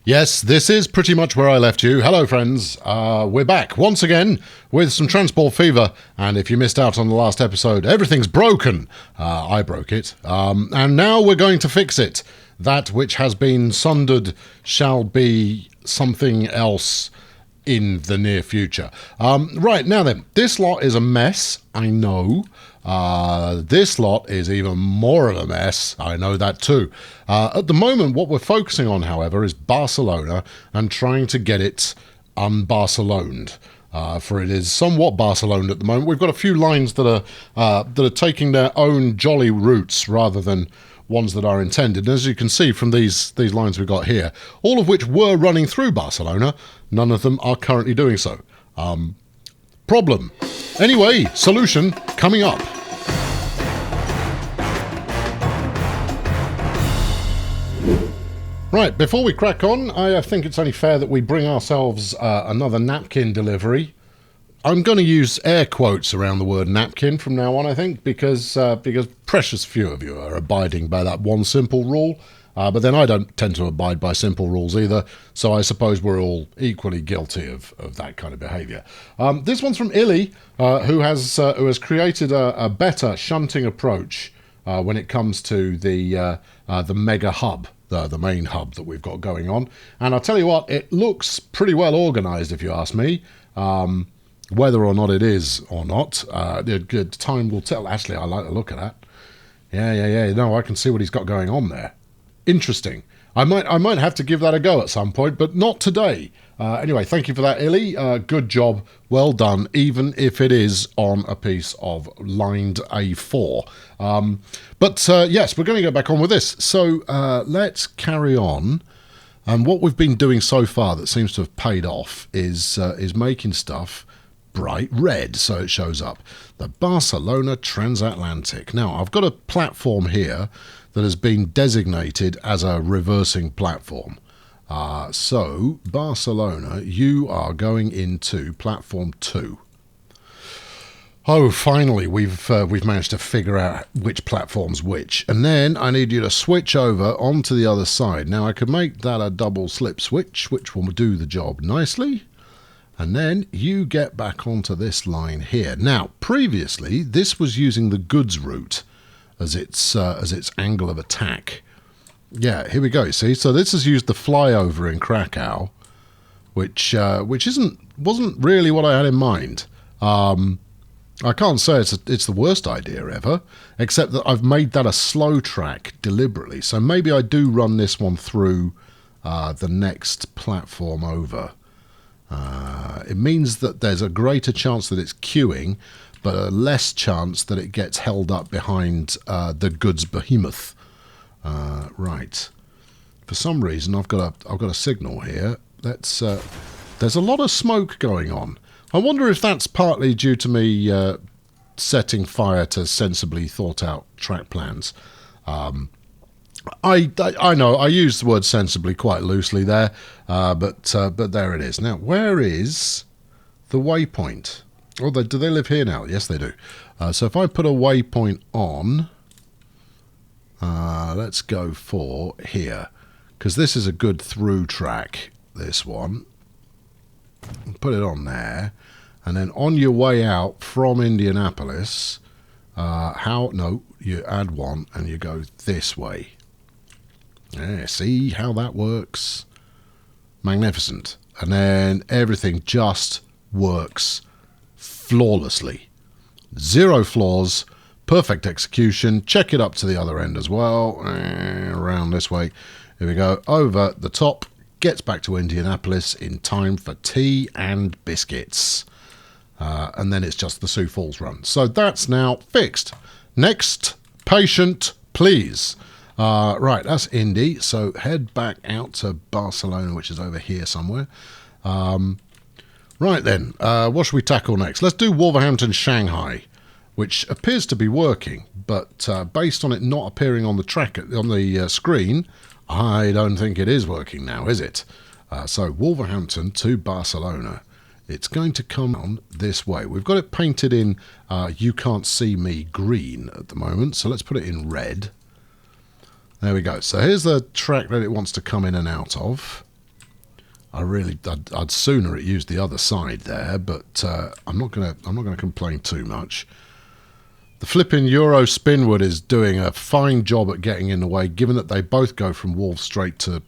Yes, this is pretty much where I left you. Hello, friends. We're back once again with some Transport Fever. And if you missed out on the last episode, everything's broken. I broke it. And now we're going to fix it. That which has been sundered shall be something else in the near future. Right, now then, this lot is a mess, I know. This lot is even more of a mess, I know that too. At the moment, what we're focusing on, however, is Barcelona and trying to get it un-Barceloned. For it is somewhat Barceloned at the moment. We've got a few lines that are taking their own jolly routes rather than ones that are intended. And as you can see from these lines we've got here, all of which were running through Barcelona, none of them are currently doing so. Problem. Anyway, solution coming up. Right, before we crack on, I think it's only fair that we bring ourselves another napkin delivery. I'm going to use air quotes around the word napkin from now on, I think, because precious few of you are abiding by that one simple rule. But then I don't tend to abide by simple rules either, so I suppose we're all equally guilty of that kind of behaviour. This one's from Illy, who has created a better shunting approach when it comes to the mega hub, the main hub that we've got going on. And I'll tell you what, it looks pretty well organised, if you ask me. Whether or not it is or not, the time will tell. Actually, I like the look of that. Yeah. No, I can see what he's got going on there. Interesting. I might have to give that a go at some point, but not today. Anyway, thank you for that, Illy. Good job. Well done, even if it is on a piece of lined A4. But yes, we're going to go back on with this. So let's carry on. And what we've been doing so far that seems to have paid off is making stuff bright red, so it shows up. The Barcelona Transatlantic. Now, I've got a platform here that has been designated as a reversing platform. So, Barcelona, you are going into platform 2. Oh, finally, we've managed to figure out which platform's which. And then I need you to switch over onto the other side. Now, I could make that a double slip switch, which will do the job nicely. And then you get back onto this line here. Now, previously, this was using the goods route as its angle of attack. Yeah, here we go. See, so this has used the flyover in Krakow, which wasn't really what I had in mind. I can't say it's the worst idea ever, except that I've made that a slow track deliberately. So maybe I do run this one through the next platform over. It means that there's a greater chance that it's queuing, but a less chance that it gets held up behind the goods behemoth. Right. For some reason, I've got a signal here. There's a lot of smoke going on. I wonder if that's partly due to me setting fire to sensibly thought out track plans. I know I use the word sensibly quite loosely there, but there it is. Now, where is the waypoint? Oh, do they live here now? Yes, they do. So if I put a waypoint on, let's go for here, because this is a good through track, this one. Put it on there, and then on your way out from Indianapolis, you add one and you go this way. Yeah, see how that works? Magnificent. And then everything just works flawlessly. Zero flaws, perfect execution. Check it up to the other end as well. Around this way. Here we go. Over the top. Gets back to Indianapolis in time for tea and biscuits. And then it's just the Sioux Falls run. So that's now fixed. Next patient, please. Right, that's Indy. So head back out to Barcelona, which is over here somewhere. Right then, what should we tackle next? Let's do Wolverhampton, Shanghai, which appears to be working, but based on it not appearing on the track on the screen, I don't think it is working now, is it? So Wolverhampton to Barcelona. It's going to come on this way. We've got it painted in You Can't See Me green at the moment, so let's put it in red. There we go. So here's the track that it wants to come in and out of. I'd sooner it used the other side there, but I'm not gonna complain too much. The flipping Euro Spinwood is doing a fine job at getting in the way, given that they both go from wolf straight to...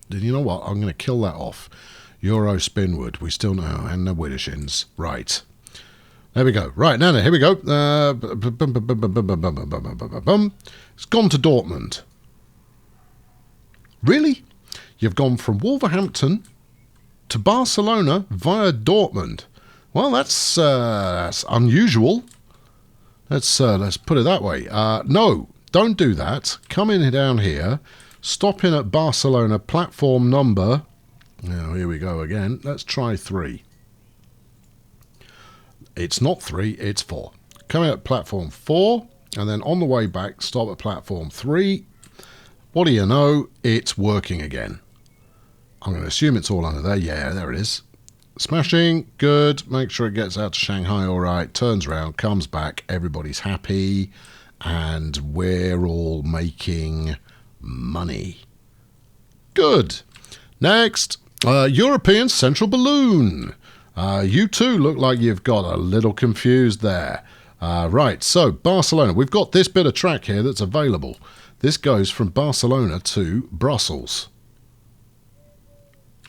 You know what? I'm going to kill that off. Euro Spinwood. We still know. And the Widdershins. Right. There we go. Right, now, here we go. It's gone to Dortmund. Really? You've gone from Wolverhampton to Barcelona via Dortmund. Well, that's unusual. Let's put it that way. No, don't do that. Come in down here. Stop in at Barcelona platform number. Now, here we go again. Let's try 3. It's not 3, it's 4. Come in at platform 4, and then on the way back, stop at platform 3. What do you know? It's working again. I'm going to assume it's all under there. Yeah, there it is. Smashing, good. Make sure it gets out to Shanghai all right. Turns around, comes back. Everybody's happy. And we're all making money. Good. Next, European Central Balloon. You too look like you've got a little confused there. Right, so Barcelona. We've got this bit of track here that's available. This goes from Barcelona to Brussels.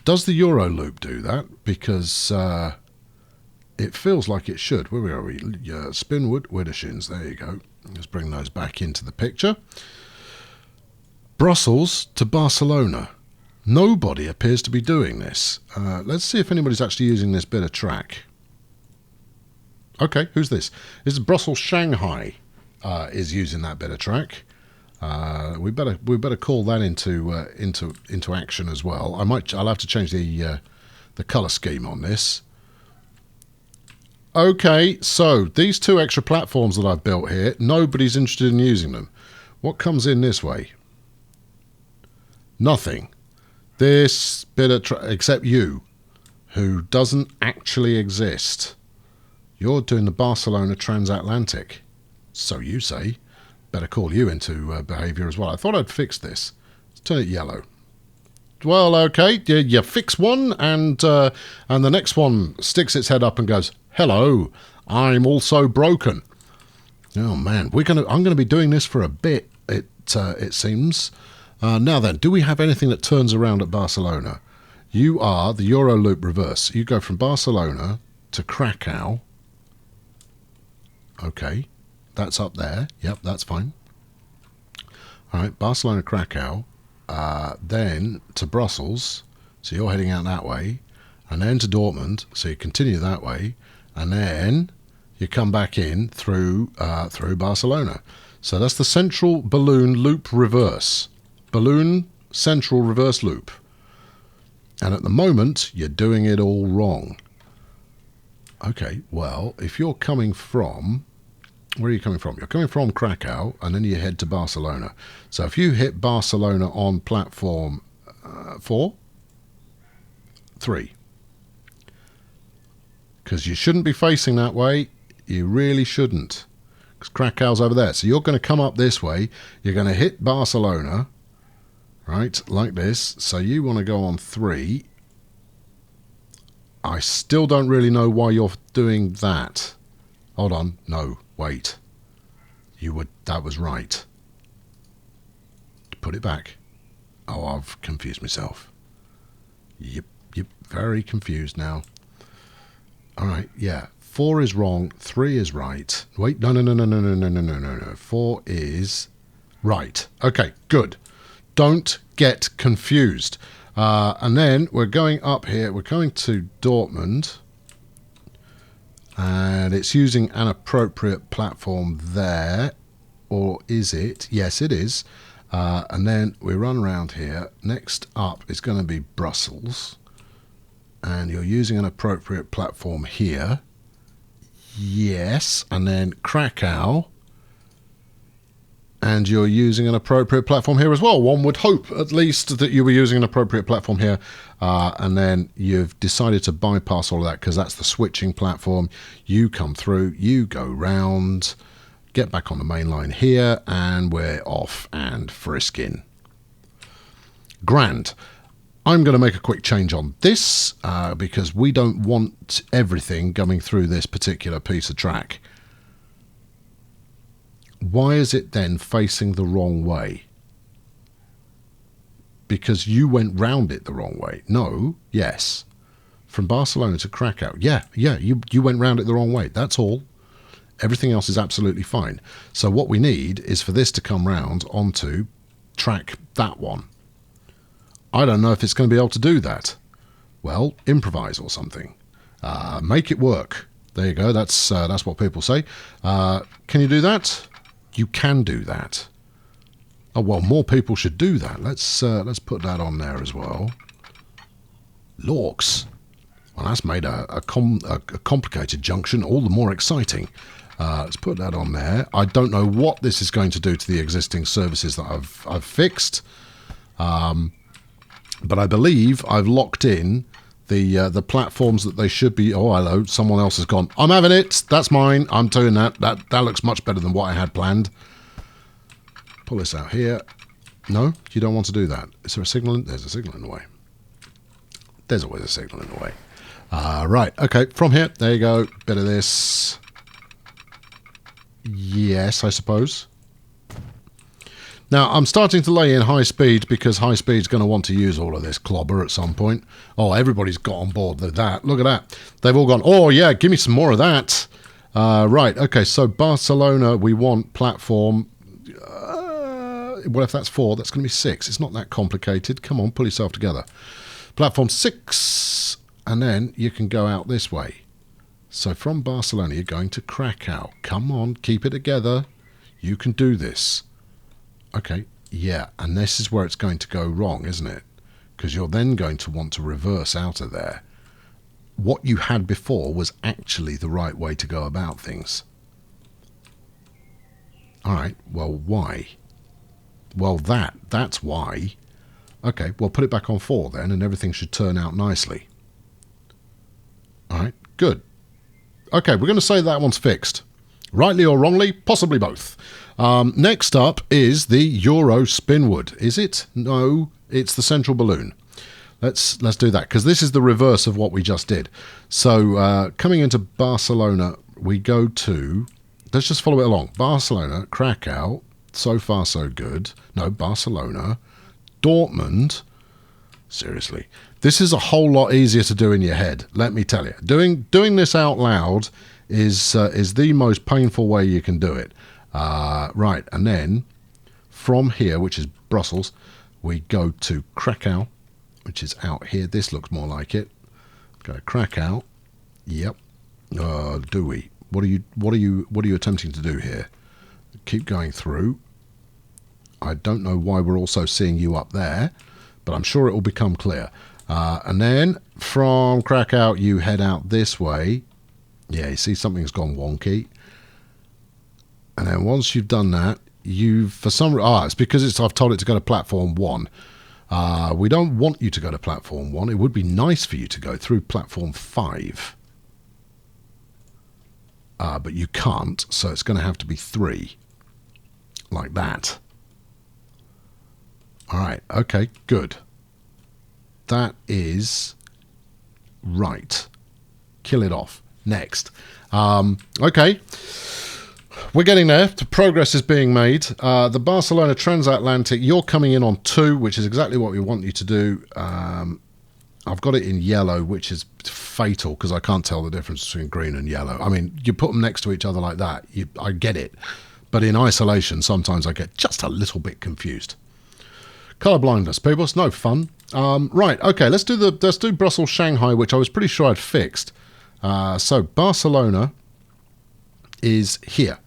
Does the Euro loop do that? Because it feels like it should. Where are we? Spinwood, Widdershins. There you go. Let's bring those back into the picture. Brussels to Barcelona. Nobody appears to be doing this. Let's see if anybody's actually using this bit of track. Okay, who's this? This is Brussels Shanghai is using that bit of track. We better call that into action as well. I'll have to change the color scheme on this. Okay, so these 2 extra platforms that I've built here, nobody's interested in using them. What comes in this way? Nothing. This bit of except you, who doesn't actually exist. You're doing the Barcelona transatlantic. So you say. Better call you into behaviour as well. I thought I'd fix this. Let's turn it yellow. Well, okay, you fix one, and the next one sticks its head up and goes, "Hello, I'm also broken." Oh man, I'm gonna be doing this for a bit. It seems. Now then, do we have anything that turns around at Barcelona? You are the Euro Loop reverse. You go from Barcelona to Krakow. Okay. That's up there. Yep, that's fine. All right, Barcelona, Krakow, then to Brussels. So you're heading out that way, and then to Dortmund. So you continue that way, and then you come back in through Barcelona. So that's the Central Balloon Loop reverse. Balloon Central reverse loop. And at the moment, you're doing it all wrong. Okay, well, if you're coming from... Where are you coming from? You're coming from Krakow, and then you head to Barcelona. So if you hit Barcelona on platform 4, 3. Because you shouldn't be facing that way. You really shouldn't. Because Krakow's over there. So you're going to come up this way. You're going to hit Barcelona, right, like this. So you want to go on 3. I still don't really know why you're doing that. Hold on. No. Wait, that was right. Put it back. Oh, I've confused myself. Yep, very confused now. All right, yeah. 4 is wrong, 3 is right. Wait, no. 4 is right. Okay, good. Don't get confused. And then we're going up here. We're going to Dortmund. And it's using an appropriate platform there. Or is it? Yes, it is. And then we run around here. Next up is going to be Brussels. And you're using an appropriate platform here. Yes. And then Krakow. And you're using an appropriate platform here as well. One would hope, at least, that you were using an appropriate platform here. And then you've decided to bypass all of that because that's the switching platform. You come through, you go round, get back on the main line here, and we're off and frisking. Grand. I'm going to make a quick change on this because we don't want everything coming through this particular piece of track. Why is it then facing the wrong way? Because you went round it the wrong way. No, yes. From Barcelona to Krakow. Yeah, you went round it the wrong way. That's all. Everything else is absolutely fine. So what we need is for this to come round onto track that one. I don't know if it's going to be able to do that. Well, improvise or something. Make it work. There you go. That's what people say. Can you do that? You can do that. Oh well, more people should do that. Let's put that on there as well. Lorks. Well, that's made a complicated junction all the more exciting. Let's put that on there. I don't know what this is going to do to the existing services that I've fixed, but I believe I've locked in the platforms that they should be. Oh, hello! Someone else has gone. I'm having it. That's mine. I'm doing that. That looks much better than what I had planned. Pull this out here. No, you don't want to do that. Is there a signal? There's a signal in the way. There's always a signal in the way. Right. Okay. From here, there you go. Bit of this. Yes, I suppose. Now, I'm starting to lay in high speed because high speed's going to want to use all of this clobber at some point. Oh, everybody's got on board with that. Look at that. They've all gone, oh, yeah, give me some more of that. Right, okay, so Barcelona, we want platform. Well, if that's 4, that's going to be 6. It's not that complicated. Come on, pull yourself together. Platform 6, and then you can go out this way. So from Barcelona, you're going to Krakow. Come on, keep it together. You can do this. Okay, yeah, and this is where it's going to go wrong, isn't it? Because you're then going to want to reverse out of there. What you had before was actually the right way to go about things. All right, well, why? Well, that's why. Okay, well, put it back on 4 then, and everything should turn out nicely. All right, good. Okay, we're going to say that one's fixed. Rightly or wrongly, possibly both. Next up is the Euro Spinwood. Is it? No, it's the central balloon. Let's do that, because this is the reverse of what we just did. So coming into Barcelona, we go to... Let's just follow it along. Barcelona, Krakow, so far so good. No, Barcelona, Dortmund. Seriously. This is a whole lot easier to do in your head, let me tell you. Doing this out loud is the most painful way you can do it. Right, and then from here, which is Brussels, we go to Krakow, which is out here. This looks more like it. Go to Krakow. Yep. Do we? What are you attempting to do here? Keep going through. I don't know why we're also seeing you up there, but I'm sure it will become clear. And then from Krakow, you head out this way. Yeah, you see something's gone wonky. And then once you've done that, it's because I've told it to go to platform 1. We don't want you to go to platform 1. It would be nice for you to go through platform 5. But you can't, so it's going to have to be 3. Like that. All right, okay, good. That is right. Kill it off. Next. Okay. We're getting there. The progress is being made. The Barcelona Transatlantic, you're coming in on 2, which is exactly what we want you to do. I've got it in yellow, which is fatal because I can't tell the difference between green and yellow. I mean, you put them next to each other like that, I get it. But in isolation, sometimes I get just a little bit confused. Colour blindness, people. It's no fun. Right, okay, let's do Brussels, Shanghai, which I was pretty sure I'd fixed. So Barcelona is here.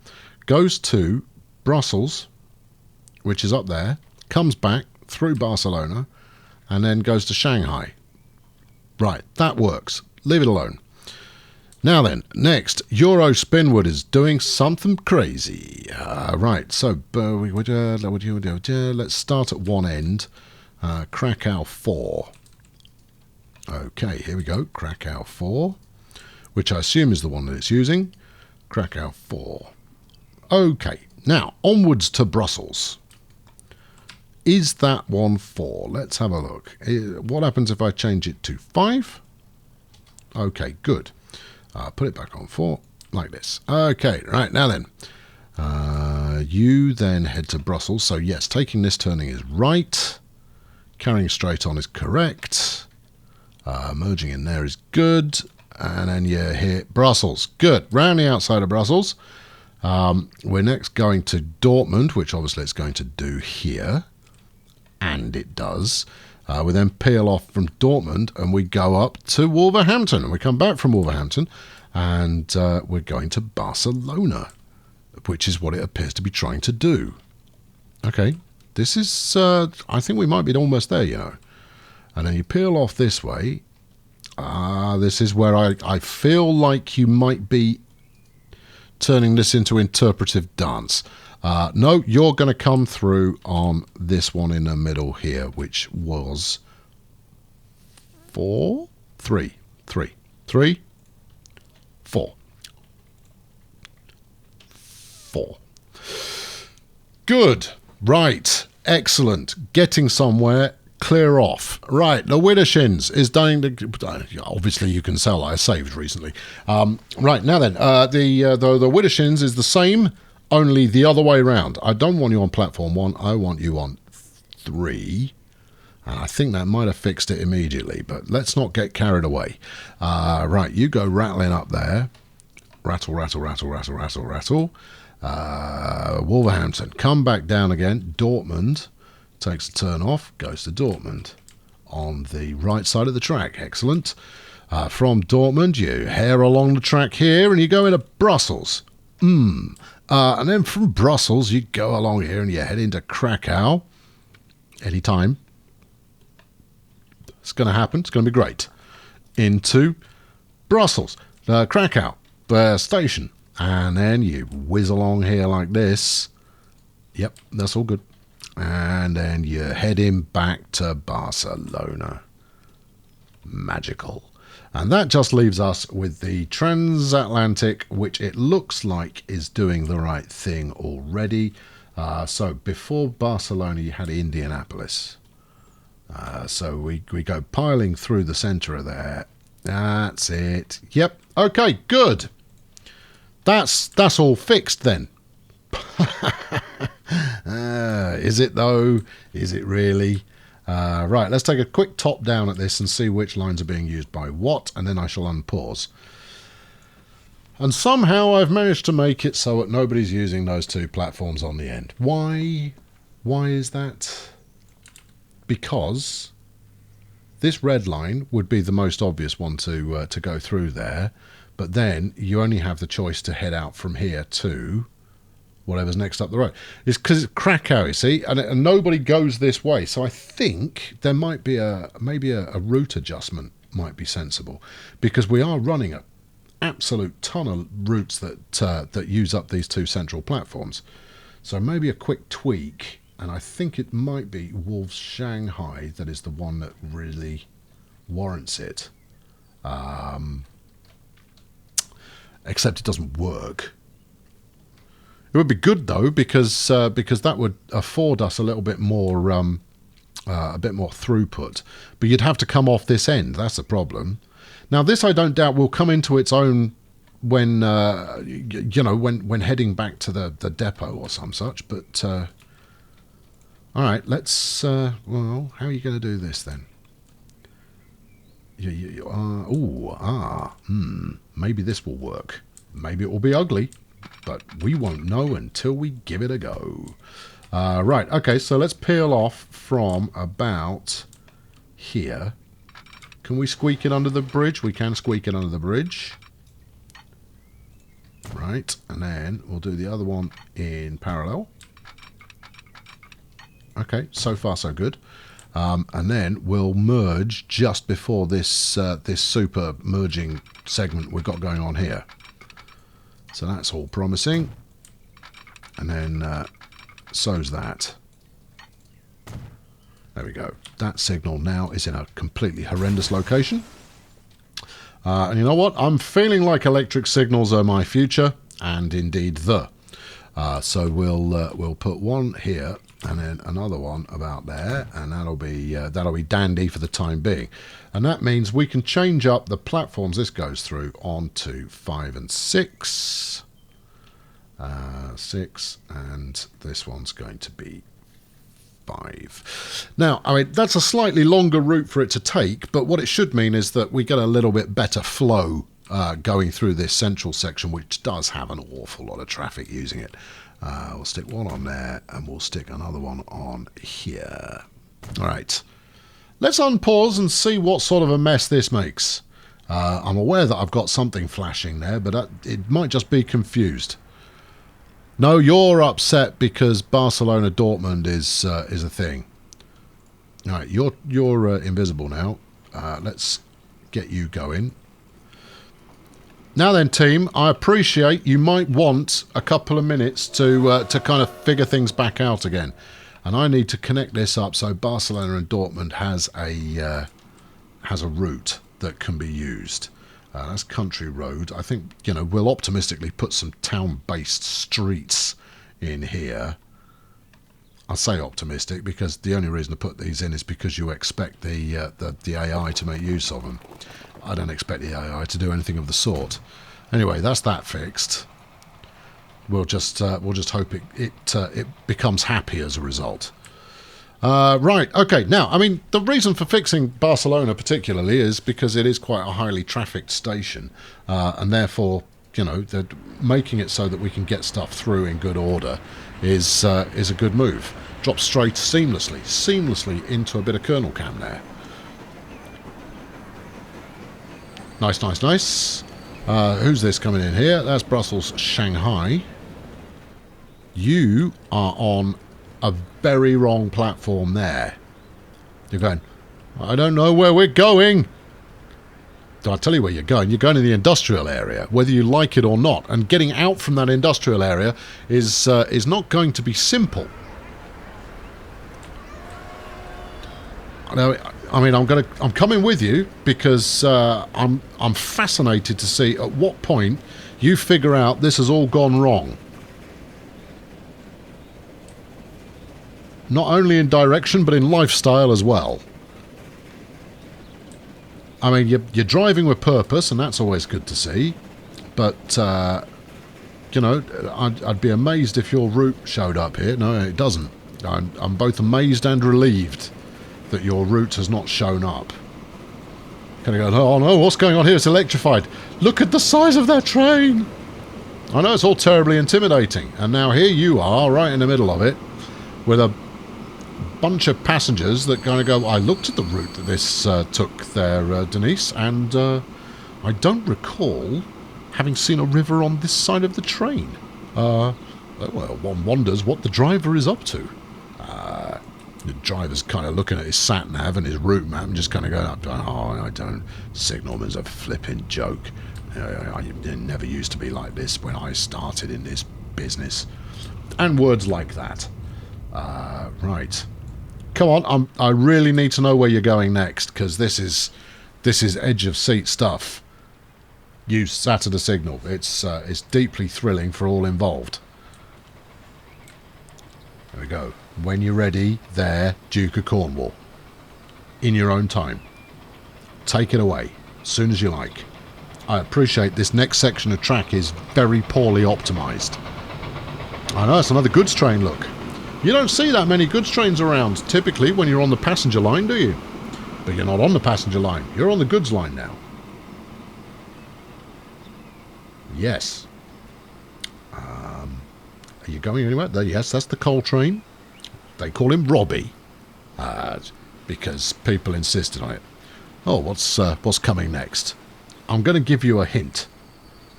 Goes to Brussels, which is up there, comes back through Barcelona, and then goes to Shanghai. Right, that works. Leave it alone. Now then, next, Euro Spinwood is doing something crazy. Right, so let's start at one end. Krakow 4. Okay, here we go. Krakow 4, which I assume is the one that it's using. Krakow 4. Okay, now onwards to Brussels. is that one 4? Let's have a look. What happens if I change it to 5? Okay, good. Put it back on 4, like this. Okay, right, now then. You then head to Brussels. So yes, taking this turning is right. Carrying straight on is correct. Merging in there is good. And then you hit Brussels. Good. Round the outside of Brussels. We're next going to Dortmund, which obviously it's going to do here. And it does. We then peel off from Dortmund and we go up to Wolverhampton. And we come back from Wolverhampton and we're going to Barcelona, which is what it appears to be trying to do. Okay, this is, I think we might be almost there, you know. And then you peel off this way. This is where I feel like you might be turning this into interpretive dance. No, you're going to come through on this one in the middle here, which was 4, 3, 3, 3, 4. 4. Good. Right. Excellent. Getting somewhere. Clear off. Right. The Widershins is dying to... Obviously, you can sell. I saved recently. Right. Now then, the Widershins is the same, only the other way around. I don't want you on platform 1. I want you on 3. And I think that might have fixed it immediately, but let's not get carried away. Right. You go rattling up there. Rattle, rattle, rattle, rattle, rattle, rattle. Wolverhampton, come back down again. Dortmund takes a turn off, goes to Dortmund on the right side of the track. Excellent. From Dortmund, you hair along the track here and you go into Brussels. And then from Brussels, you go along here and you head into Krakow. Anytime. It's going to happen. It's going to be great. Into Brussels, Krakow, the station. And then you whiz along here like this. Yep, that's all good. And then you're heading back to Barcelona. Magical. And that just leaves us with the transatlantic, which it looks like is doing the right thing already. So before Barcelona, you had Indianapolis. So we go piling through the center of there. That's it. Yep. Okay, good. That's all fixed then. Is it though? Is it really? Right, let's take a quick top down at this and see which lines are being used by what, and then I shall unpause. And somehow I've managed to make it so that nobody's using those two platforms on the end. Why? Why is that? Because this red line would be the most obvious one to go through there. But then you only have the choice to head out from here to whatever's next up the road. It's because it's Krakow, you see, and nobody goes this way. So I think there might be maybe a route adjustment might be sensible, because we are running an absolute ton of routes that use up these two central platforms. So maybe a quick tweak, and I think it might be Wolves Shanghai that is the one that really warrants it. Except it doesn't work. It would be good though, because that would afford us a little bit more throughput. But you'd have to come off this end. That's the problem. Now this, I don't doubt, will come into its own when when heading back to the depot or some such. But all right, let's. Well, how are you going to do this then? Maybe this will work. Maybe it will be ugly, but we won't know until we give it a go. Right, okay, so let's peel off from about here. Can we squeak it under the bridge? We can squeak it under the bridge. Right, and then we'll do the other one in parallel. Okay, so far so good. And then we'll merge just before this this super merging segment we've got going on here. So that's all promising. And then so's that. There we go. That signal now is in a completely horrendous location. And you know what? I'm feeling like electric signals are my future, and indeed the. So we'll put one here and then another one about there, and that'll be dandy for the time being. And that means we can change up the platforms this goes through onto 5 and 6. 6, and this one's going to be 5. Now, I mean, that's a slightly longer route for it to take, but what it should mean is that we get a little bit better flow going through this central section, which does have an awful lot of traffic using it. We'll stick one on there, and we'll stick another one on here. All right. Let's unpause and see what sort of a mess this makes. I'm aware that I've got something flashing there, but it might just be confused. No, you're upset because Barcelona Dortmund is a thing. All right, you're invisible now. Let's get you going. Now then, team, I appreciate you might want a couple of minutes to kind of figure things back out again, and I need to connect this up so Barcelona and Dortmund has a route that can be used. That's country road. I think, you know, we'll optimistically put some town-based streets in here. I say optimistic because the only reason to put these in is because you expect the AI to make use of them. I don't expect the AI to do anything of the sort. Anyway, that's that fixed. We'll just hope it becomes happy as a result. Right, okay, now, I mean, the reason for fixing Barcelona particularly is because it is quite a highly trafficked station, and therefore, you know, making it so that we can get stuff through in good order is a good move. Drop straight seamlessly into a bit of kernel cam there. Nice, nice, nice. Who's this coming in here? That's Brussels, Shanghai. You are on a very wrong platform there. You're going, I don't know where we're going. I'll tell you where you're going. You're going to the industrial area, whether you like it or not. And getting out from that industrial area is not going to be simple. Now, I mean, I'm coming with you because I'm fascinated to see at what point you figure out this has all gone wrong. Not only in direction, but in lifestyle as well. I mean, you're driving with purpose, and that's always good to see. But, you know, I'd be amazed if your route showed up here. No, it doesn't. I'm both amazed and relieved that your route has not shown up. Kind of go, oh no, what's going on here? It's electrified. Look at the size of that train. I know it's all terribly intimidating. And now here you are, right in the middle of it, with a bunch of passengers that kind of go, I looked at the route that this took there, Denise, and I don't recall having seen a river on this side of the train. Well, one wonders what the driver is up to. The driver's kind of looking at his sat-nav and his route map and just kind of going, oh, I don't, signalman's a flipping joke. It never used to be like this when I started in this business. And words like that. Right. Come on, I really need to know where you're going next, because this is edge of seat stuff. You sat at a signal. It's deeply thrilling for all involved. There we go. When you're ready, there, Duke of Cornwall. In your own time. Take it away, as soon as you like. I appreciate this next section of track is very poorly optimised. I know, it's another goods train, look. You don't see that many goods trains around, typically, when you're on the passenger line, do you? But you're not on the passenger line. You're on the goods line now. Yes. Are you going anywhere? Yes, that's the coal train. They call him Robbie. Because people insisted on it. Oh, what's coming next? I'm going to give you a hint.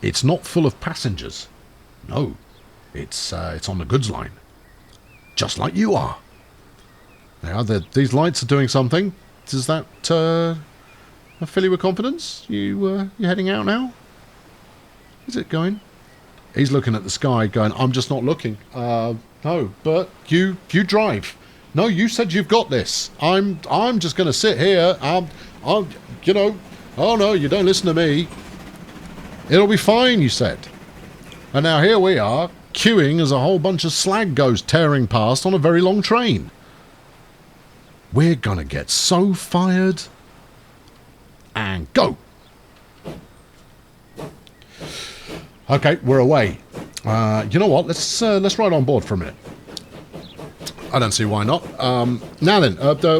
It's not full of passengers. No. It's on the goods line. Just like you are. Now, these lights are doing something. Does that fill you with confidence? You heading out now? Is it going? He's looking at the sky going, I'm just not looking. No, but you drive. No, you said you've got this. I'm just going to sit here. I'll, you know, oh no, you don't listen to me. It'll be fine, you said. And now here we are, queuing as a whole bunch of slag goes tearing past on a very long train. We're gonna get so fired. And go. Okay, we're away. You know what? Let's ride on board for a minute. I don't see why not. Now then,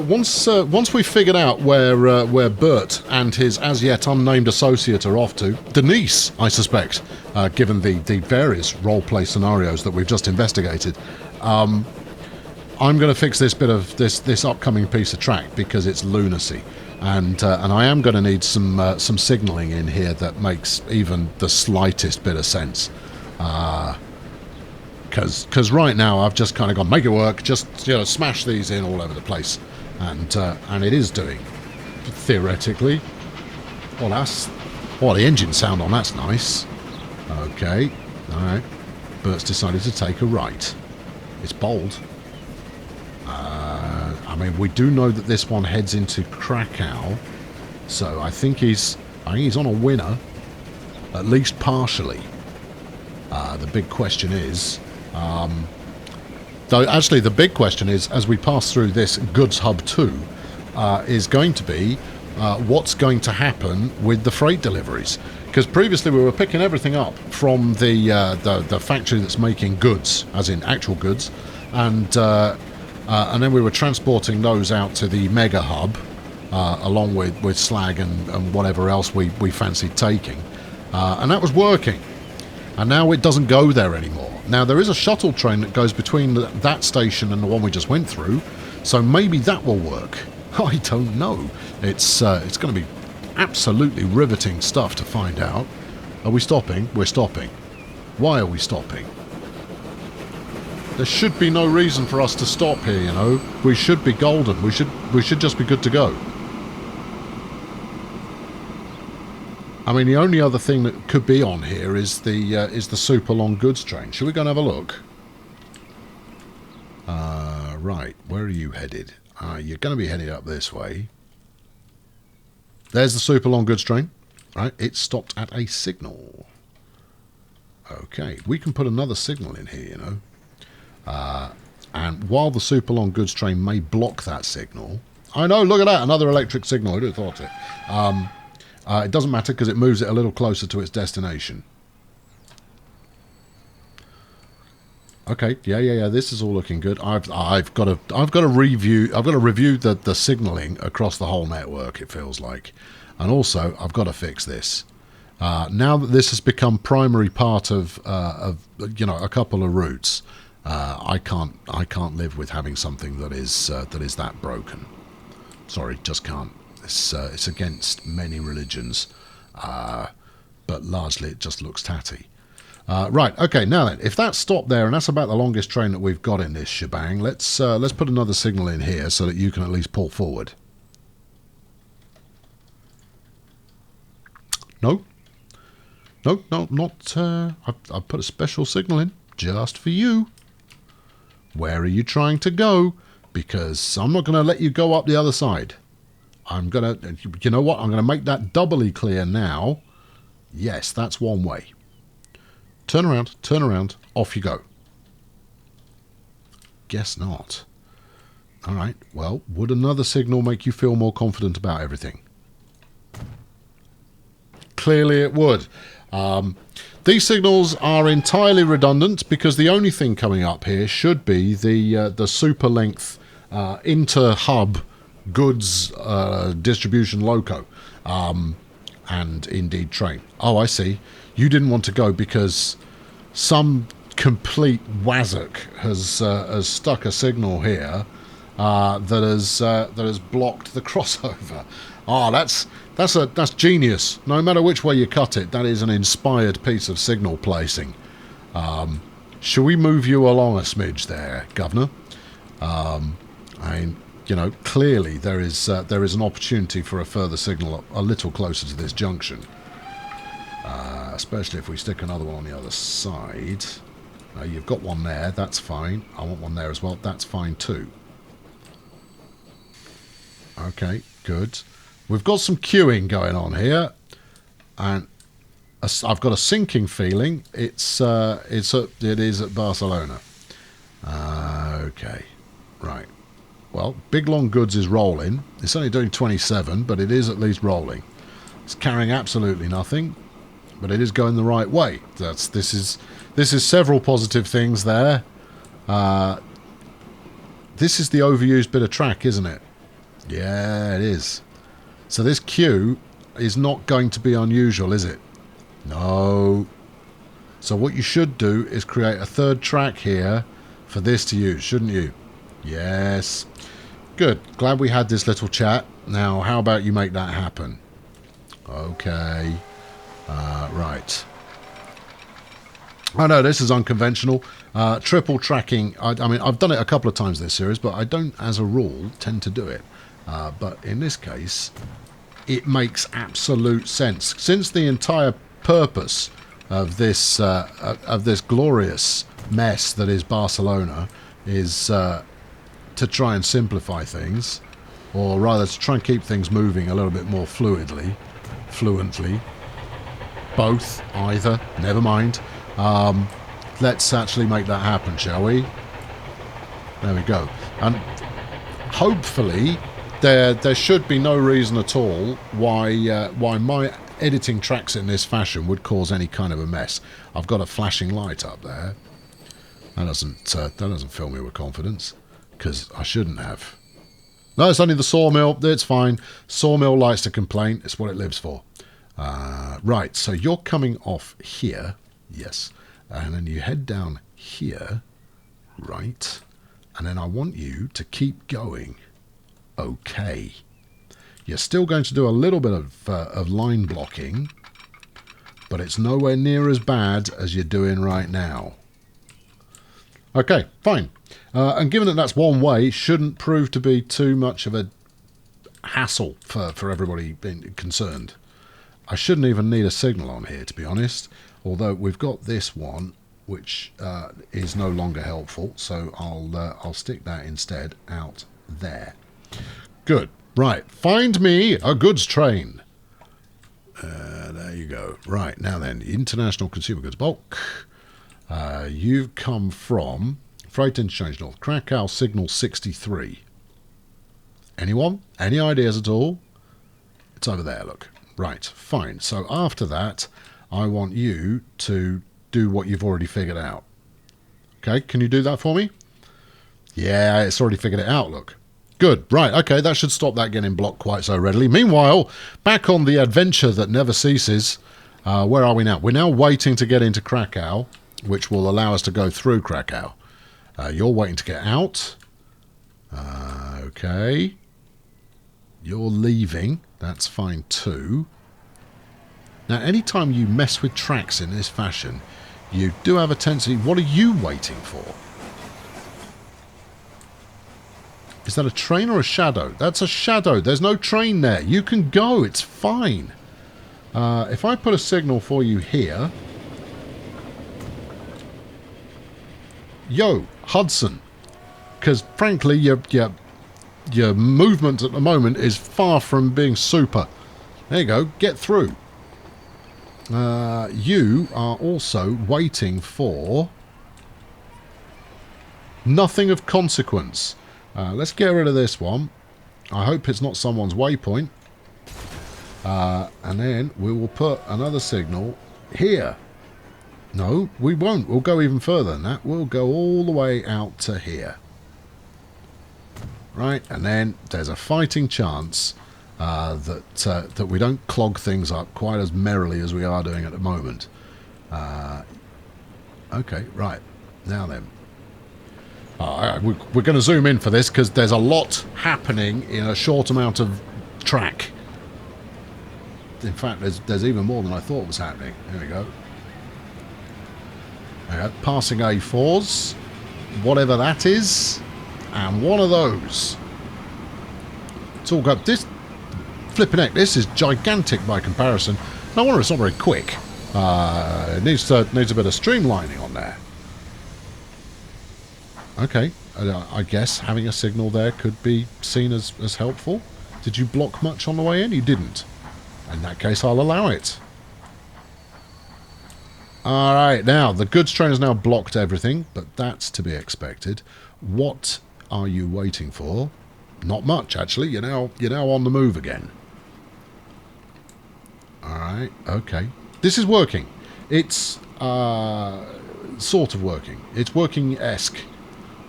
once we've figured out where Bert and his as yet unnamed associate are off to, Denise, I suspect, given the various roleplay scenarios that we've just investigated, I'm going to fix this bit of this upcoming piece of track because it's lunacy, and I am going to need some signalling in here that makes even the slightest bit of sense. Because right now I've just kind of gone, make it work, just smash these in all over the place, and it is doing, theoretically. Well, the engine sound on that's nice. Okay, all right. Bert's decided to take a right. It's bold. I mean, we do know that this one heads into Krakow, so I think he's on a winner, at least partially. The big question is. Though actually the big question is, as we pass through this goods hub 2, is going to be what's going to happen with the freight deliveries, because previously we were picking everything up from the factory that's making goods, as in actual goods, and then we were transporting those out to the mega hub along with slag and whatever else we fancied taking, and that was working. And now it doesn't go there anymore. Now, there is a shuttle train that goes between that station and the one we just went through, so maybe that will work. I don't know. It's going to be absolutely riveting stuff to find out. Are we stopping? We're stopping. Why are we stopping? There should be no reason for us to stop here, you know. We should be golden. We should just be good to go. I mean, the only other thing that could be on here is the super long goods train. Should we go and have a look? Right, where are you headed? You're going to be headed up this way. There's the super long goods train. Right, it stopped at a signal. Okay, we can put another signal in here, you know. And while the super long goods train may block that signal, I know, look at that, another electric signal. Who'd have thought it? It doesn't matter because it moves it a little closer to its destination. Okay, yeah. This is all looking good. I've got to review the signalling across the whole network. It feels like, and also I've got to fix this. Now that this has become primary part of a couple of routes, I can't live with having something that is that broken. Sorry, just can't. It's against many religions, but largely it just looks tatty. Right, okay, now then, if that's stopped there, and that's about the longest train that we've got in this shebang, let's put another signal in here so that you can at least pull forward. No, not. I've put a special signal in just for you. Where are you trying to go? Because I'm not going to let you go up the other side. I'm going to, you know what, I'm going to make that doubly clear now. Yes, that's one way. Turn around, off you go. Guess not. All right, well, would another signal make you feel more confident about everything? Clearly it would. These signals are entirely redundant because the only thing coming up here should be the super length inter-hub goods distribution loco and indeed train. Oh, I see. You didn't want to go because some complete wazzock has stuck a signal here that has blocked the crossover. Oh, that's genius. No matter which way you cut it, that is an inspired piece of signal placing. Shall we move you along a smidge there, Governor? I mean, you know, clearly there is an opportunity for a further signal a little closer to this junction. Especially if we stick another one on the other side. You've got one there, that's fine. I want one there as well, that's fine too. Okay, good. We've got some queuing going on here. And, I've got a sinking feeling it is at Barcelona. Okay, right. Well, Big Long Goods is rolling. It's only doing 27, but it is at least rolling. It's carrying absolutely nothing, but it is going the right way. This is several positive things there. This is the overused bit of track, isn't it? Yeah, it is. So this queue is not going to be unusual, is it? No. So what you should do is create a third track here for this to use, shouldn't you? Yes. Good. Glad we had this little chat. Now, how about you make that happen? Okay. Right. I know this is unconventional. Triple tracking. I mean, I've done it a couple of times this series, but I don't, as a rule, tend to do it. But in this case, it makes absolute sense. Since the entire purpose of this glorious mess that is Barcelona is to try and simplify things, or rather to try and keep things moving a little bit more fluently. Both, either, never mind. Let's actually make that happen, shall we? There we go. And hopefully there should be no reason at all why my editing tracks in this fashion would cause any kind of a mess. I've got a flashing light up there. That doesn't fill me with confidence, because I shouldn't have. No, it's only the sawmill. It's fine. Sawmill likes to complain. It's what it lives for. Right, so you're coming off here. Yes. And then you head down here. Right. And then I want you to keep going. Okay. You're still going to do a little bit of line blocking, but it's nowhere near as bad as you're doing right now. Okay, fine. And given that that's one way, shouldn't prove to be too much of a hassle for everybody concerned. I shouldn't even need a signal on here, to be honest, although we've got this one, which is no longer helpful, so I'll stick that instead out there. Good. Right, find me a goods train. There you go. Right, now then, international consumer goods bulk. You've come from Freight Interchange North, Krakow, signal 63. Anyone? Any ideas at all? It's over there, look. Right, fine. So after that, I want you to do what you've already figured out. Okay, can you do that for me? Yeah, it's already figured it out, look. Good, right, okay, that should stop that getting blocked quite so readily. Meanwhile, back on the adventure that never ceases, where are we now? We're now waiting to get into Krakow, which will allow us to go through Krakow. You're waiting to get out. Okay. You're leaving. That's fine too. Now, anytime you mess with tracks in this fashion, you do have a tendency... What are you waiting for? Is that a train or a shadow? That's a shadow. There's no train there. You can go. It's fine. If I put a signal for you here... Yo, Hudson. Because, frankly, your movement at the moment is far from being super. There you go. Get through. You are also waiting for nothing of consequence. Let's get rid of this one. I hope it's not someone's waypoint. And then we will put another signal here. No, we won't. We'll go even further than that. We'll go all the way out to here. Right, and then there's a fighting chance that we don't clog things up quite as merrily as we are doing at the moment. Okay, right. Now then. We're going to zoom in for this because there's a lot happening in a short amount of track. In fact, there's even more than I thought was happening. Here we go. Passing A4s, whatever that is, and one of those. It's all got this flipping heck. This is gigantic by comparison. No wonder it's not very quick. It needs a bit of streamlining on there. Okay, I guess having a signal there could be seen as helpful. Did you block much on the way in? You didn't. In that case, I'll allow it. All right, now the goods train has now blocked everything, but that's to be expected. What are you waiting for? Not much, actually. You're now on the move again. All right, okay. This is working. It's sort of working. It's working-esque.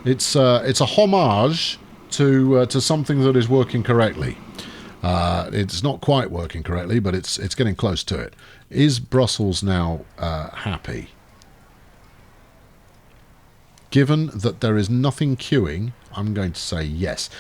It's a homage to something that is working correctly. It's not quite working correctly, but it's getting close to it. Is Brussels now happy? Given that there is nothing queuing, I'm going to say yes.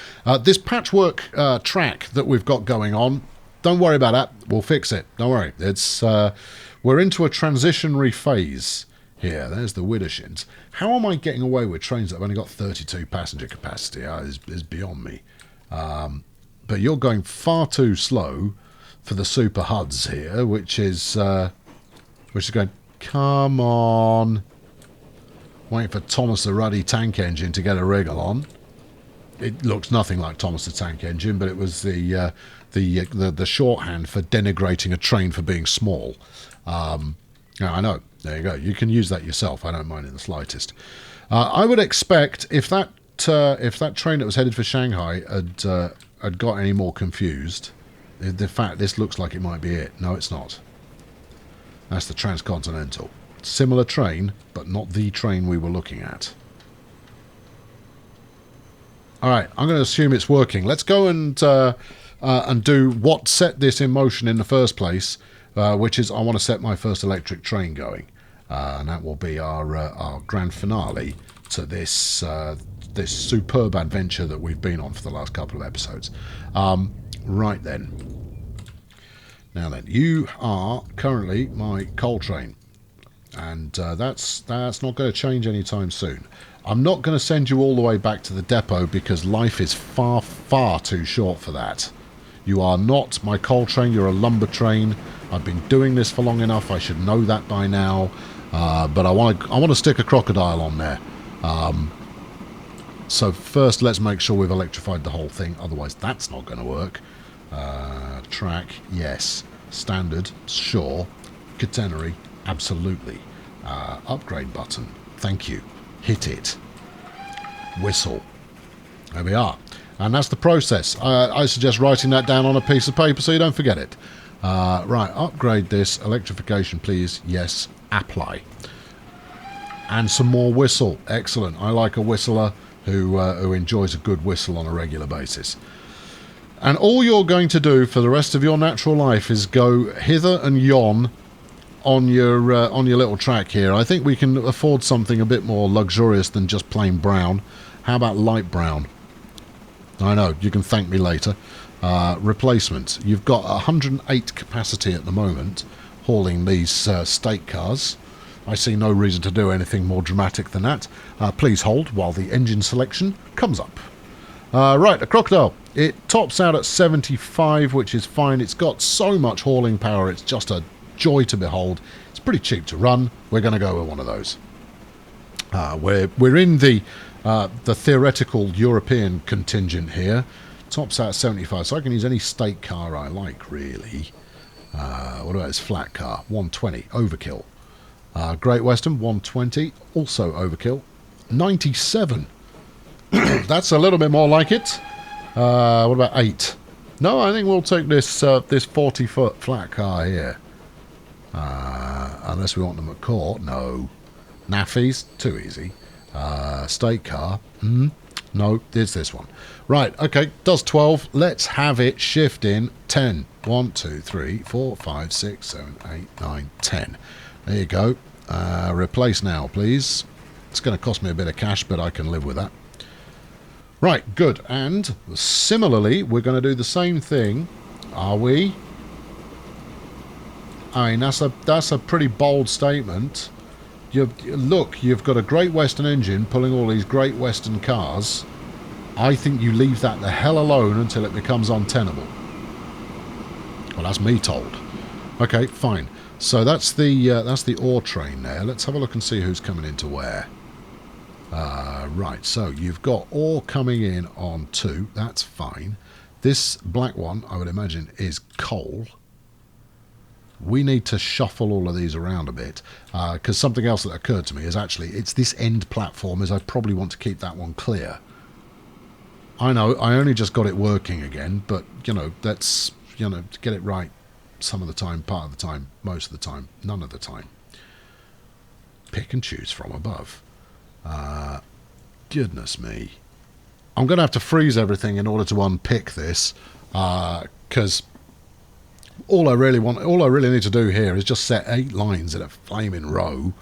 This patchwork track that we've got going on, don't worry about that. We'll fix it. Don't worry. It's we're into a transitionary phase here. There's the Widdershins. How am I getting away with trains that have only got 32 passenger capacity? Is beyond me. But you're going far too slow for the super HUDs here, which is going, come on. Waiting for Thomas the Ruddy tank engine to get a wriggle on. It looks nothing like Thomas the Tank Engine, but it was the shorthand for denigrating a train for being small. I know. There you go. You can use that yourself. I don't mind in the slightest. I would expect if that train that was headed for Shanghai had got any more confused. The fact this looks like it might be it. No, it's not. That's the Transcontinental. Similar train, but not the train we were looking at. All right, I'm going to assume it's working. Let's go and do what set this in motion in the first place, which is I want to set my first electric train going, and that will be our grand finale to this this superb adventure that we've been on for the last couple of episodes. Right then. Now then, you are currently my coal train, and that's not going to change anytime soon. I'm not going to send you all the way back to the depot because life is far, far too short for that. You are not my coal train, you're a lumber train. I've been doing this for long enough, I should know that by now. But I want to stick a crocodile on there. So first let's make sure we've electrified the whole thing, otherwise that's not going to work. Track, yes. Standard, sure. Catenary, absolutely. Upgrade button, thank you. Hit it. Whistle. There we are. And that's the process. I suggest writing that down on a piece of paper so you don't forget it. Right, upgrade this. Electrification, please. Yes. Apply. And some more whistle. Excellent. I like a whistler who enjoys a good whistle on a regular basis. And all you're going to do for the rest of your natural life is go hither and yon on your little track here. I think we can afford something a bit more luxurious than just plain brown. How about light brown? I know, you can thank me later. Replacement. You've got 108 capacity at the moment, hauling these state cars. I see no reason to do anything more dramatic than that. Please hold while the engine selection comes up. Right, a crocodile. It tops out at 75, which is fine. It's got so much hauling power, it's just a joy to behold. It's pretty cheap to run. We're going to go with one of those. We're in the theoretical European contingent here. Tops out 75, so I can use any state car I like, really. What about this flat car? 120, overkill. Great Western, 120, also overkill. 97. That's a little bit more like it. What about 8? No, I think we'll take this 40-foot flat car here. Unless we want them at court. No. Naffies, too easy. State car. No, it's this one. Right, okay, does 12. Let's have it shift in 10. 1, 2, 3, 4, 5, 6, 7, 8, 9, 10. There you go. Replace now, please. It's going to cost me a bit of cash, but I can live with that. Right, good. And similarly, we're going to do the same thing. Are we? I mean, that's a pretty bold statement. Look, you've got a Great Western engine pulling all these Great Western cars. I think you leave that the hell alone until it becomes untenable. Well, that's me told. Okay, fine. So that's the ore train there. Let's have a look and see who's coming into where. Right, so you've got ore coming in on 2. That's fine. This black one, I would imagine, is coal. we need to shuffle all of these around a bit, because something else that occurred to me is actually it's this end platform is I probably want to keep that one clear. I know I only just got it working again, but that's get it right some of the time, part of the time, most of the time, none of the time. Pick and choose from above. Goodness me. I'm going to have to freeze everything in order to unpick this, because all I really need to do here is just set 8 lines in a flaming row,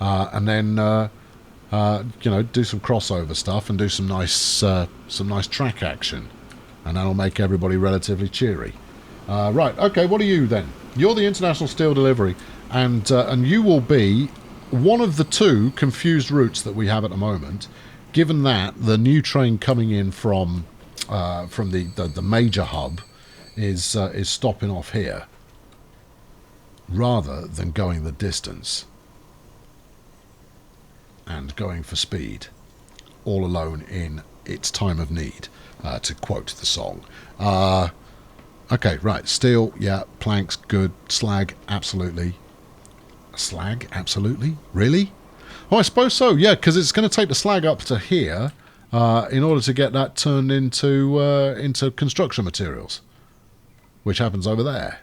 and then do some crossover stuff and do some nice track action, and that'll make everybody relatively cheery. Right, okay, what are you then? You're the International Steel Delivery, and you will be one of the 2 confused routes that we have at the moment, given that the new train coming in from the major hub is stopping off here rather than going the distance and going for speed all alone in its time of need, to quote the song. Okay, right, steel, yeah, planks, good, slag, absolutely. Slag, absolutely? Really? Oh, I suppose so, yeah, because it's going to take the slag up to here in order to get that turned into construction materials, which happens over there.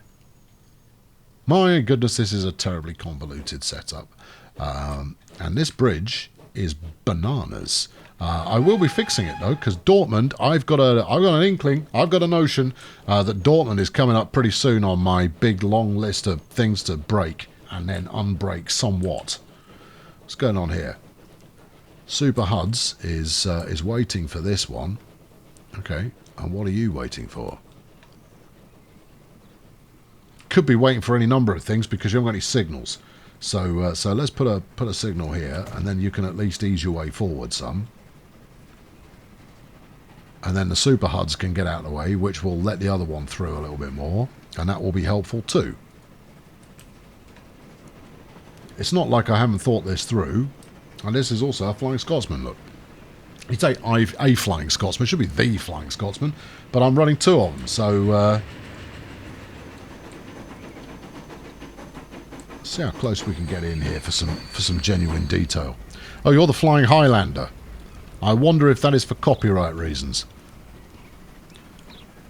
My goodness, this is a terribly convoluted setup. And this bridge is bananas. I will be fixing it, though, because Dortmund, I've got an inkling, I've got a notion that Dortmund is coming up pretty soon on my big, long list of things to break and then unbreak somewhat. What's going on here? Super Huds is waiting for this one. Okay, and what are you waiting for? Could be waiting for any number of things because you haven't got any signals. So let's put a signal here, and then you can at least ease your way forward some. And then the Super Huds can get out of the way, which will let the other one through a little bit more, and that will be helpful too. It's not like I haven't thought this through. And this is also a Flying Scotsman, look. You say a Flying Scotsman, it should be the Flying Scotsman, but I'm running 2 of them, so see how close we can get in here for some genuine detail. Oh, you're the Flying Highlander. I wonder if that is for copyright reasons.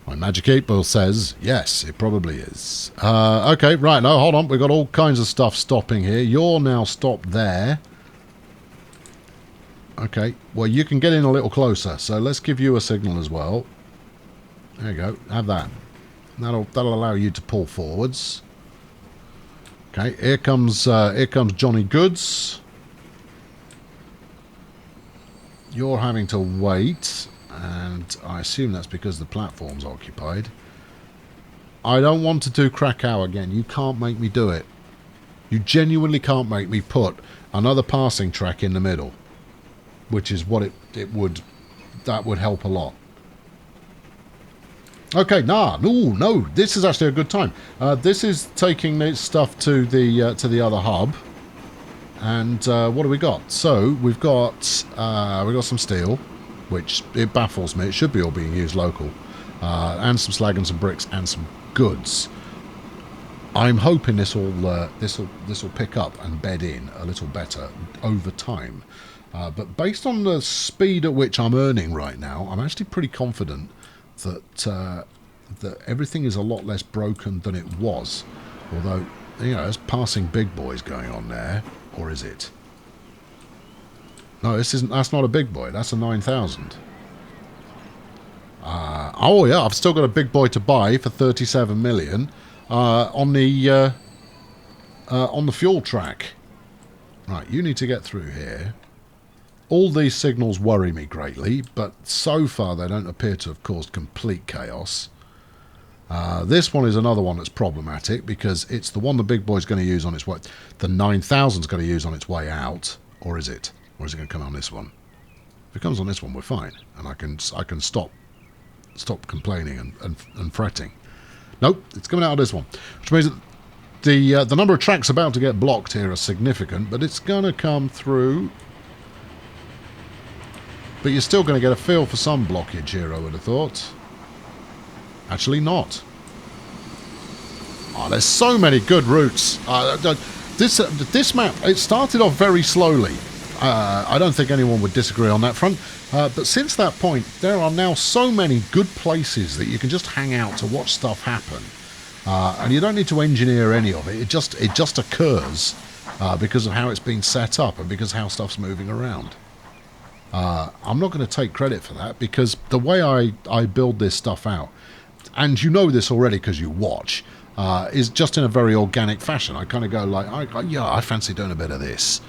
My Magic 8 Ball says, yes, it probably is. Okay, right, no, hold on. We've got all kinds of stuff stopping here. You're now stopped there. Okay, well, you can get in a little closer, so let's give you a signal as well. There you go, have that. That'll allow you to pull forwards. Okay, here comes Johnny Goods. You're having to wait, and I assume that's because the platform's occupied. I don't want to do Krakow again. You can't make me do it. You genuinely can't make me put another passing track in the middle, which is what that would help a lot. Okay, no, this is actually a good time. This is taking this stuff to the other hub, and what do we got? So we've got some steel, which it baffles me. It should be all being used local, and some slag and some bricks and some goods. I'm hoping this will pick up and bed in a little better over time. But based on the speed at which I'm earning right now, I'm actually pretty confident that everything is a lot less broken than it was. Although, there's passing big boys going on there. Or is it? No, that's not a big boy. That's a 9000. Oh yeah, I've still got a big boy to buy for 37 million on the fuel track. Right, you need to get through here. All these signals worry me greatly, but so far they don't appear to have caused complete chaos. This one is another one that's problematic because it's the one the big boy's going to use on its way. The 9000's going to use on its way out, or is it? Or is it going to come on this one? If it comes on this one, we're fine, and I can stop complaining and fretting. Nope, it's coming out of this one, which means that the number of tracks about to get blocked here are significant, but it's going to come through. But you're still going to get a feel for some blockage here, I would have thought. Actually not. Oh, there's so many good routes. This map, it started off very slowly. I don't think anyone would disagree on that front. But since that point, there are now so many good places that you can just hang out to watch stuff happen. And you don't need to engineer any of it. It just occurs because of how it's been set up and because how stuff's moving around. I'm not going to take credit for that because the way I build this stuff out, and you know this already because you watch, is just in a very organic fashion. I kind of go like, I fancy doing a bit of this.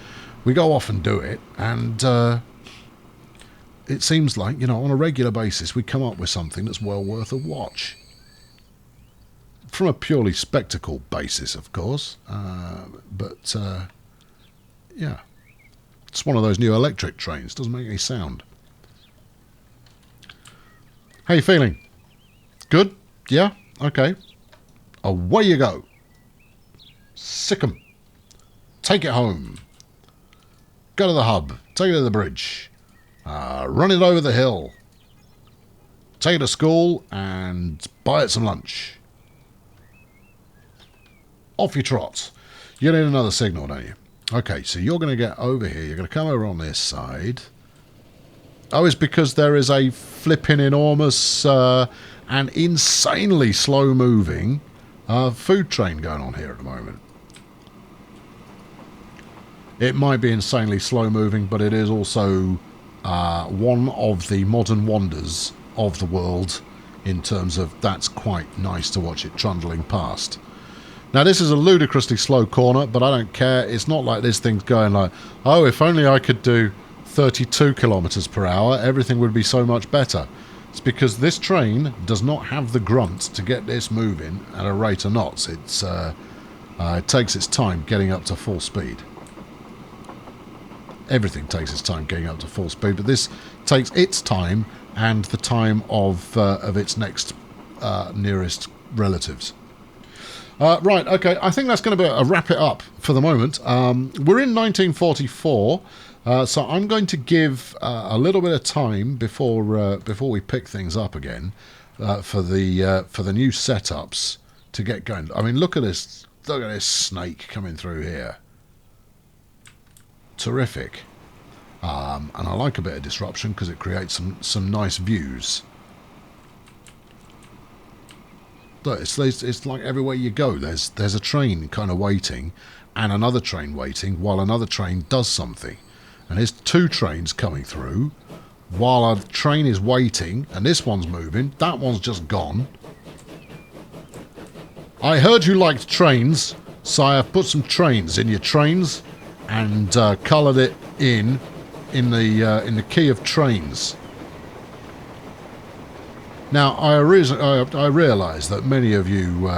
We go off and do it, and it seems like, on a regular basis we come up with something that's well worth a watch. From a purely spectacle basis, of course, but yeah. It's one of those new electric trains. Doesn't make any sound. How you feeling? Good? Yeah? Okay. Away you go. Sick 'em. Take it home. Go to the hub. Take it to the bridge. Run it over the hill. Take it to school and buy it some lunch. Off you trot. You need another signal, don't you? Okay, so you're going to get over here. You're going to come over on this side. Oh, it's because there is a flipping enormous and insanely slow-moving food train going on here at the moment. It might be insanely slow-moving, but it is also one of the modern wonders of the world in terms of that's quite nice to watch it trundling past. Now, this is a ludicrously slow corner, but I don't care. It's not like this thing's going like, oh, if only I could do 32 kilometers per hour, everything would be so much better. It's because this train does not have the grunt to get this moving at a rate of knots. It takes its time getting up to full speed. Everything takes its time getting up to full speed, but this takes its time and the time of its next nearest relatives. Right, okay, I think that's going to be a wrap it up for the moment. We're in 1944, so I'm going to give a little bit of time before we pick things up again for the new setups to get going. I mean, look at this snake coming through here. Terrific. And I like a bit of disruption because it creates some nice views. Look, it's like everywhere you go, there's a train kind of waiting and another train waiting while another train does something. And there's two trains coming through while a train is waiting, and this one's moving, that one's just gone. I heard you liked trains, so I have put some trains in your trains and coloured it in the key of trains. Now, I realise that many of you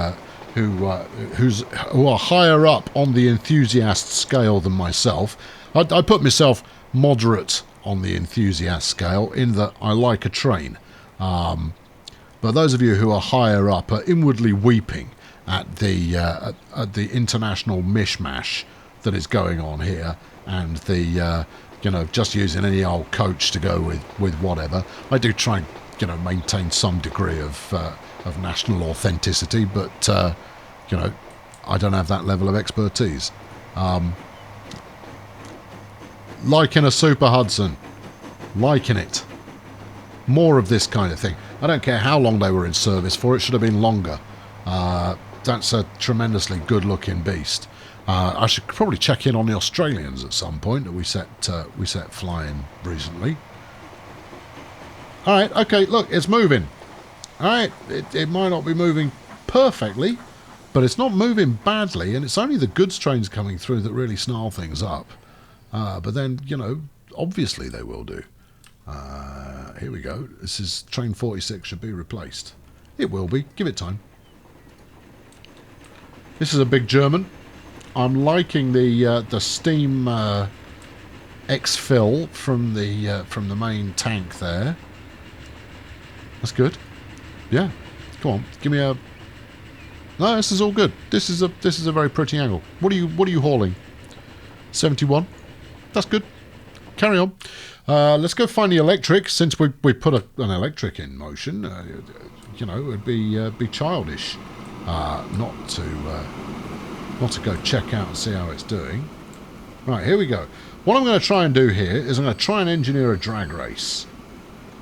who are higher up on the enthusiast scale than myself, I put myself moderate on the enthusiast scale in that I like a train. But those of you who are higher up are inwardly weeping at the international mishmash that is going on here, and the just using any old coach to go with whatever. I do try and maintain some degree of national authenticity, but I don't have that level of expertise. Liking a Super Hudson, liking it. More of this kind of thing. I don't care how long they were in service for; it should have been longer. That's a tremendously good-looking beast. I should probably check in on the Australians at some point that we set flying recently. All right, okay, look, it's moving. All right, it might not be moving perfectly, but it's not moving badly, and it's only the goods trains coming through that really snarl things up. But then, obviously they will do. Here we go. This is train 46 should be replaced. It will be. Give it time. This is a big German. I'm liking the steam exfil from the main tank there. That's good. Yeah. Come on. Give me a. No, this is all good. This is a very pretty angle. What are you hauling? 71. That's good. Carry on. Let's go find the electric. Since we put an electric in motion, it would be childish not to go check out and see how it's doing. Right, here we go. What I'm going to try and do here is I'm going to try and engineer a drag race.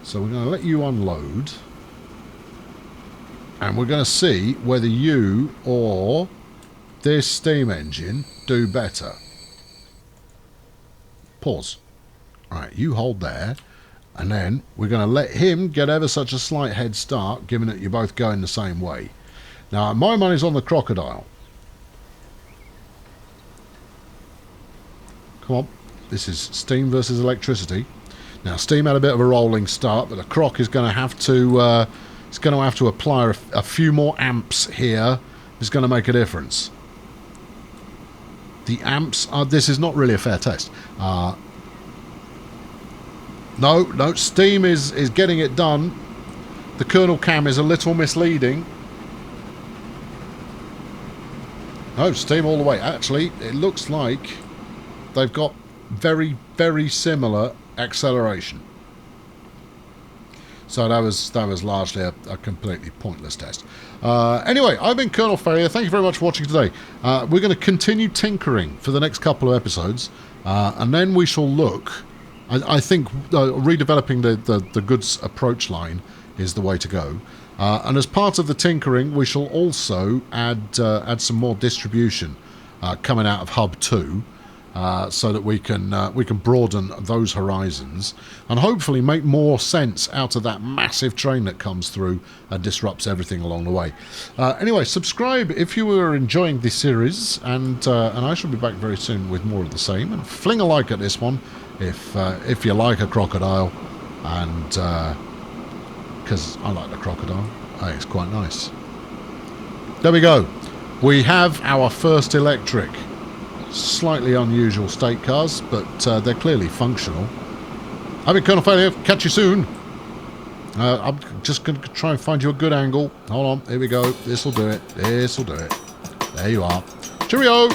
So we're going to let you unload. And we're going to see whether you or this steam engine do better. Pause. Right, you hold there. And then we're going to let him get ever such a slight head start, given that you're both going the same way. Now, my money's on the crocodile. Come on. This is steam versus electricity. Now, steam had a bit of a rolling start, but the croc is going to have to... it's going to have to apply a few more amps here. It's going to make a difference. The amps are... This is not really a fair test. No, steam is getting it done. The kernel cam is a little misleading. No, steam all the way. Actually, it looks like they've got very, very similar acceleration. So that was largely a completely pointless test. Anyway, I've been Colonel Ferrier. Thank you very much for watching today. We're going to continue tinkering for the next couple of episodes, and then we shall look... I think redeveloping the goods approach line is the way to go. And as part of the tinkering, we shall also add some more distribution coming out of Hub 2, so that we can broaden those horizons and hopefully make more sense out of that massive train that comes through and disrupts everything along the way. Anyway, subscribe if you were enjoying this series, and I shall be back very soon with more of the same. And fling a like at this one if you like a crocodile, and because I like the crocodile. I think it's quite nice. There we go. We have our first electric. Slightly unusual state cars, but they're clearly functional. I've been Colonel Failure. Catch you soon. I'm just going to try and find you a good angle. Hold on. Here we go. This'll do it. This'll do it. There you are. Cheerio.